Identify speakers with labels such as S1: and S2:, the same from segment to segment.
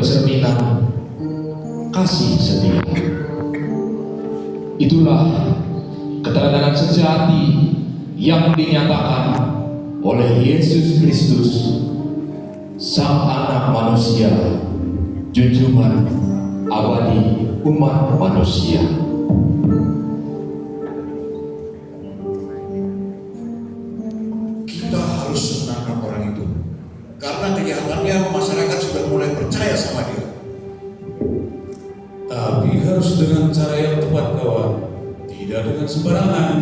S1: pencerminan kasih setia. Itulah keteladanan sejati yang dinyatakan oleh Yesus Kristus, Sang Anak Manusia, junjungan abadi umat manusia.
S2: Kita harus menangkap orang itu, karena kelihatannya masyarakat sudah mulai percaya sama dia.
S3: Tapi harus dengan cara yang tepat, kawan. Tidak dengan sembarangan.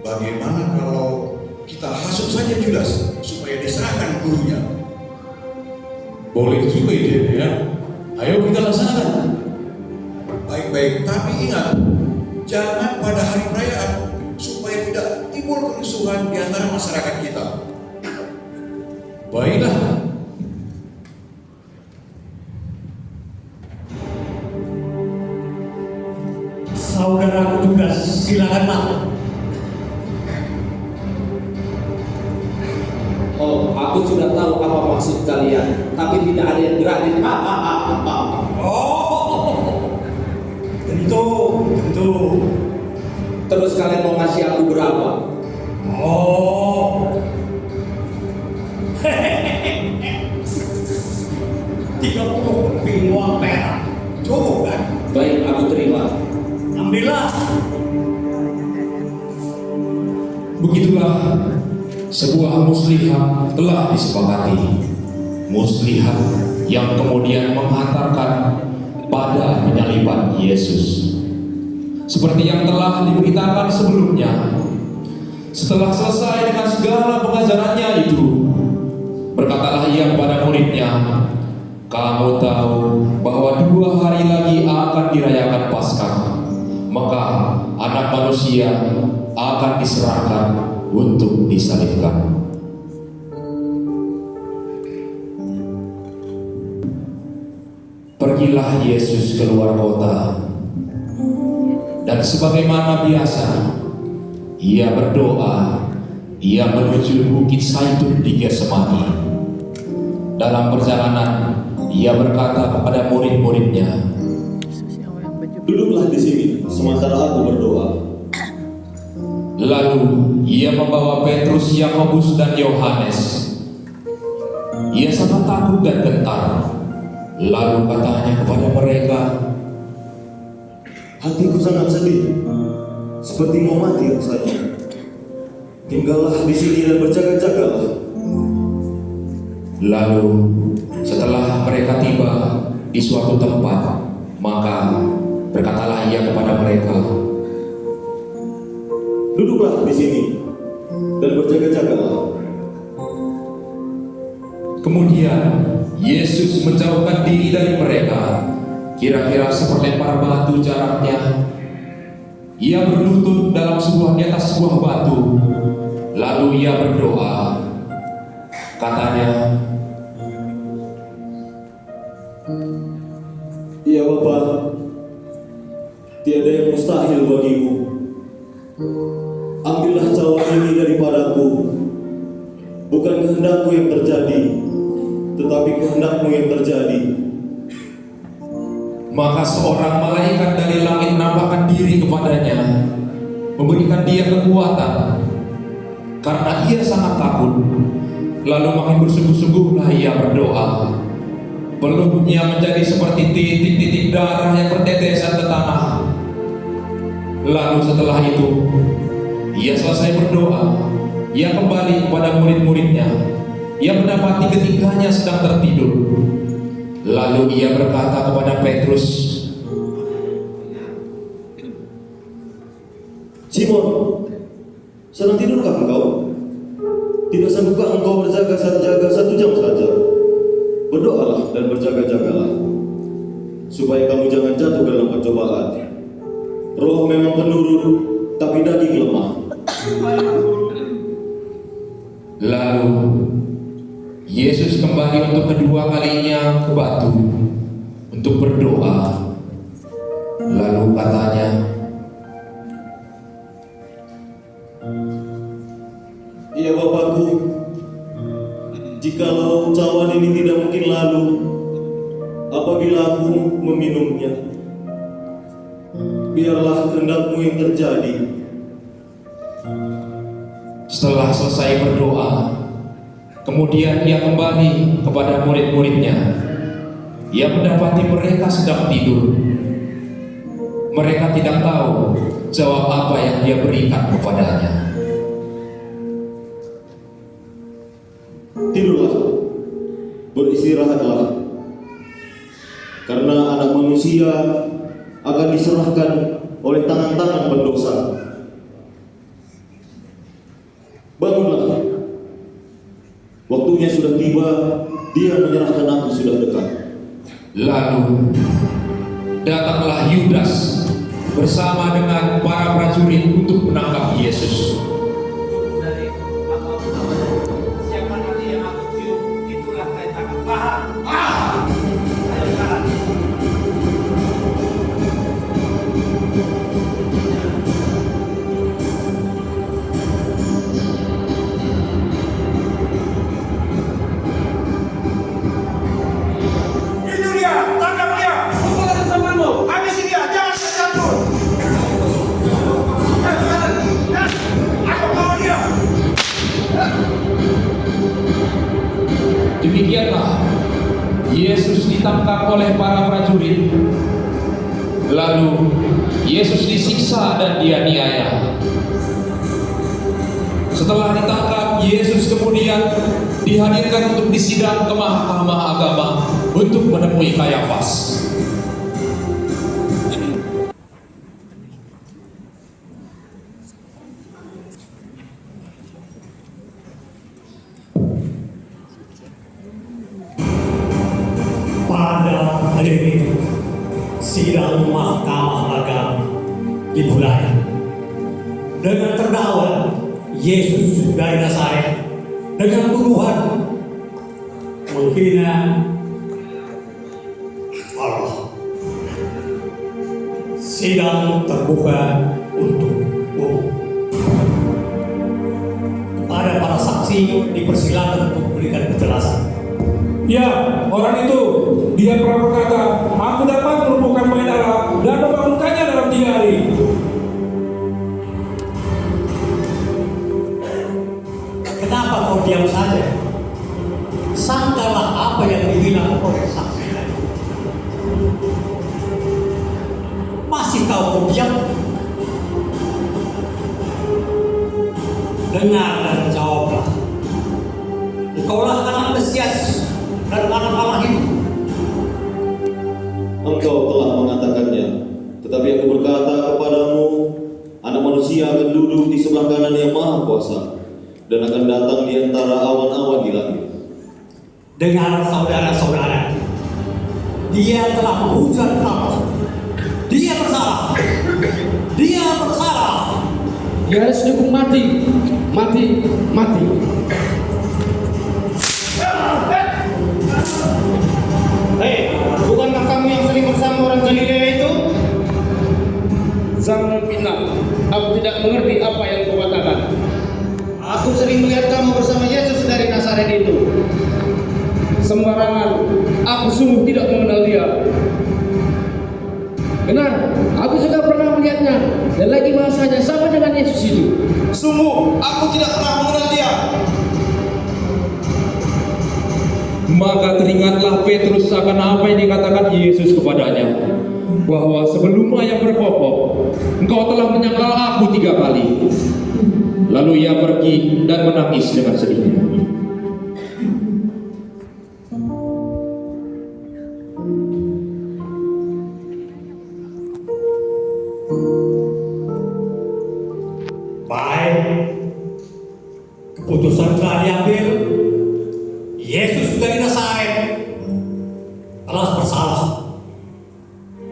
S2: Bagaimana kalau kita hasut saja Judas supaya diserahkan gurunya?
S3: Boleh juga ide ya. Ayo kita laksanakan.
S2: Baik-baik, tapi ingat, jangan pada hari perayaan supaya tidak timbul kerusuhan di antara masyarakat kita.
S3: Baiklah.
S4: Saudara Judas, silakan Pak.
S5: Oh, aku sudah tahu apa maksud kalian, tapi tidak ada yang gratis.
S4: Oh, tentu.
S5: Terus kalian mau ngasih aku berapa?
S4: Oh, 30 keping uang perak. Cukup kan?
S5: Baik, aku terima.
S4: Ambillah.
S1: Begitulah sebuah muslihat telah disepakati, muslihat yang kemudian menghantarkan pada penyaliban Yesus. Seperti yang telah diberitakan sebelumnya, setelah selesai dengan segala pengajarannya itu, berkatalah ia kepada muridnya, "Kamu tahu bahwa 2 hari lagi akan dirayakan Paskah, maka Anak Manusia akan diserahkan untuk disalibkan." Pergilah Yesus keluar kota, dan sebagaimana biasa, ia berdoa. Ia menuju Bukit Zaitun di Getsemani. Dalam perjalanan, ia berkata kepada murid-muridnya,
S6: "Duduklah di sini, sementara aku berdoa."
S1: Lalu ia membawa Petrus, Yakobus, dan Yohanes. Ia sangat takut dan gentar. Lalu katanya kepada mereka,
S6: "Hatiku sangat sedih, seperti mau mati rasanya. Tinggallah di sini dan berjaga-jagalah."
S1: Lalu setelah mereka tiba di suatu tempat, maka berkatalah ia kepada mereka,
S6: "Duduklah di sini dan berjaga-jagalah."
S1: Kemudian Yesus menjauhkan diri dari mereka, kira-kira seperlempar batu jaraknya. Ia berlutut di atas sebuah batu, lalu ia berdoa. Katanya,
S6: "Ya Bapa, tiada yang mustahil bagimu. Ambillah cawan ini daripadaku. Bukan kehendakku yang terjadi, tetapi kehendakmu yang terjadi."
S1: Maka seorang malaikat dari langit menampakkan diri kepadanya, memberikan dia kekuatan, karena ia sangat takut. Lalu makin bersungguh-sungguhlah ia berdoa. Peluknya menjadi seperti titik-titik darah yang bertetesan ke tanah. Lalu setelah itu, ia selesai berdoa. Ia kembali kepada murid-muridnya. Ia mendapati ketiganya sedang tertidur. Lalu ia berkata kepada Petrus,
S6: "Simon, sedang tidurkah engkau? Tidak sanggupkah engkau berjaga 1 jam saja? Berdoalah dan berjaga-jagalah, supaya kamu jangan jatuh dalam percobaan. Roh memang penurut, tapi daging lemah."
S1: Lalu Yesus kembali untuk kedua kalinya ke batu untuk berdoa. Lalu katanya,
S6: "Ya Bapakku, jika jikalau cawan ini tidak mungkin lalu apabila aku meminumnya. Biarlah kehendak-Mu yang terjadi.
S1: Setelah selesai berdoa, kemudian ia kembali kepada murid-muridnya. Ia mendapati mereka sedang tidur. Mereka tidak tahu jawab apa yang dia berikan kepadanya.
S6: Tidurlah, beristirahatlah, karena anak manusia akan diserahkan oleh tangan-tangan pendosa. Bangunlah, waktunya sudah tiba, Dia menyerahkan aku sudah dekat.
S1: Lalu datanglah Yudas bersama dengan para prajurit untuk menangkap Yesus.
S5: Dari apa siapa nanti yang aku cium, itulah saya tangan paham. Ayo sekarang.
S4: Itu dia, tangkap dia. Pukul bersamamu. Habisi dia, jangan tercampur. Aku bawa dia.
S1: Demikianlah Yesus ditangkap oleh para prajurit. Lalu Yesus disiksa dan dianiaya. Setelah ditangkap, Yesus kemudian dihadirkan untuk disidang ke Mahkamah Agama untuk menemui Kayafas.
S4: Pada hari ini, sidang Mahkamah Agama dimulai dengan terdakwa Yesus dari Nazaret dengan tuduhan menghina Allah. Sidang terbuka untuk umum. Kepada para saksi dipersilakan untuk memberikan penjelasan.
S7: Ya, orang itu dia pernah berkata, aku dapat melumpuhkan main darah dan membangunkannya dalam 3 hari.
S4: Kenapa kau diam saja? Sangkalah apa yang dibilang oleh saksi tadi. Masih kau diam? Dengar dan jawablah. Engkaulah anak Mesias dan anak Allah itu.
S6: Engkau telah mengatakannya, tetapi aku berkata kepadamu, Anak Manusia akan duduk di sebelah kanan Yang Maha Kuasa dan akan datang di antara awan-awan di langit.
S4: Dengar saudara-saudara, dia telah menghujat Allah. Dia bersalah. Dia bersalah.
S8: Dia harus dihukum mati. Mati. Mati.
S9: Hei, bukankah kamu yang sering bersama orang Galilea itu? Jangan fitnah. Aku tidak mengerti apa yang kau katakan. Aku sering melihat kamu bersama Yesus dari Nazaret itu. Sembarangan. Aku sungguh tidak mengenal dia.
S8: Benar, aku juga pernah melihatnya dan lagi bahasanya sama dengan Yesus itu.
S9: Sungguh, aku tidak pernah mengenal dia.
S1: Maka teringatlah Petrus akan apa yang dikatakan Yesus kepadanya, bahwa sebelum ayam berkokok, engkau telah menyangkal aku 3 kali. Lalu ia pergi dan menangis dengan sedih.
S4: Baik, keputusan telah diambil. Yesus dari Nazaret telah bersalah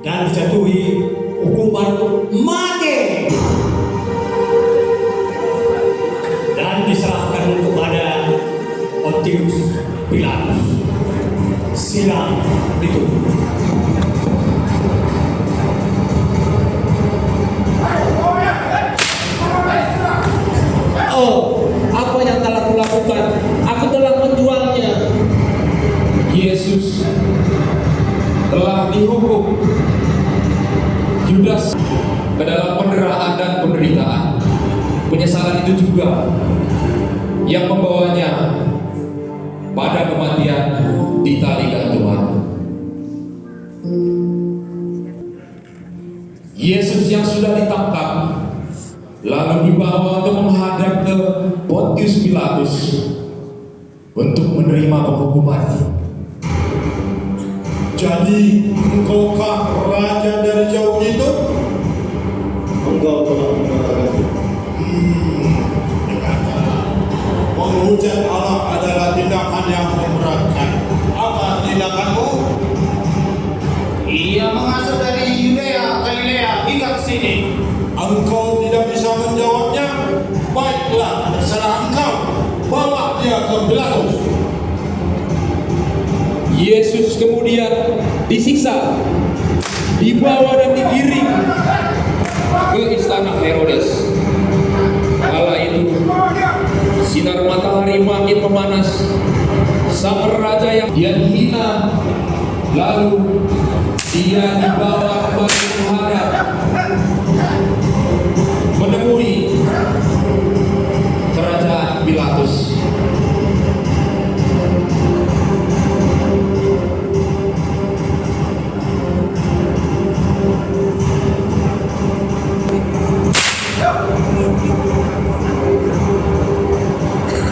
S4: dan dijatuhi hukuman mati dan diserahkan kepada Pontius Pilatus. Sidang ditutup.
S8: Oh, apa yang telah kulakukan? Aku telah menjualnya
S1: yang membawanya pada kematian di tali gantungan. Yesus yang sudah ditangkap lalu dibawa untuk menghadap ke Pontius Pilatus untuk menerima penghukuman.
S3: Jadi engkaukah raja dari jauh itu?
S6: Engkau telah mengatakan
S3: Dikatakan menghujat Allah adalah tindakan yang memberatkan. Apa tindakanmu?
S9: Ia mengasuh dari Yudea, Galilea hingga ke sini.
S3: Engkau tidak bisa menjawabnya. Baiklah, terserah engkau. Bawa dia ke Pilatus.
S1: Yesus kemudian disiksa, dibawa dan digiring ke istana Herodes. Kala itu sinar matahari makin memanas. Sang raja yang dia dihina, lalu dia dibawa kembali menghadap menemui kerajaan Pilatus.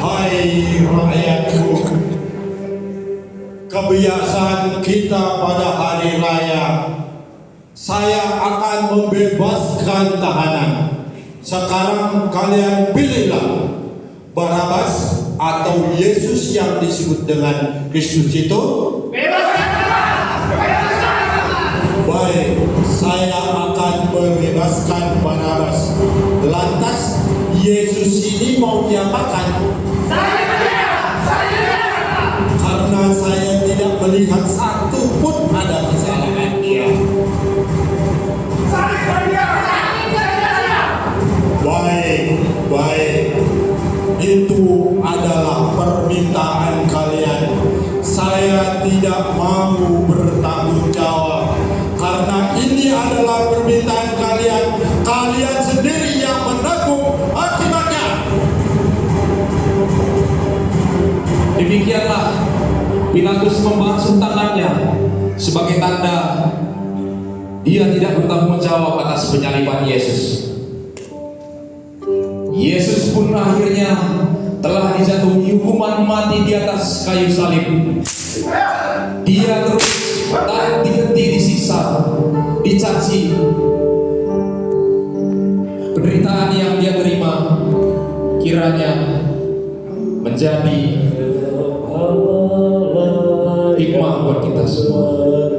S3: Hai rakyatku, kebiasaan kita pada hari raya, saya akan membebaskan tahanan. Sekarang kalian pilihlah Barabas atau Yesus yang disebut dengan Kristus itu. Baik, saya akan membebaskan Barabas. Lantas Yesus ini mau diapakan? Karena saya tidak melihat satu pun ada kesalahan dia. Baik, itu adalah permintaan kalian. Saya tidak mau bertanggung jawab karena ini adalah permintaan kalian. Kalian sendiri yang menanggung akibatnya.
S1: Demikianlah Pilatus membasuh tangannya sebagai tanda dia tidak bertanggung jawab atas penyaliban Yesus. Yesus pun akhirnya telah dijatuhi hukuman mati di atas kayu salib. Dia terus tak dihenti disiksa, dicaci. Penderitaan yang dia terima kiranya menjadi hikmah buat kita semua.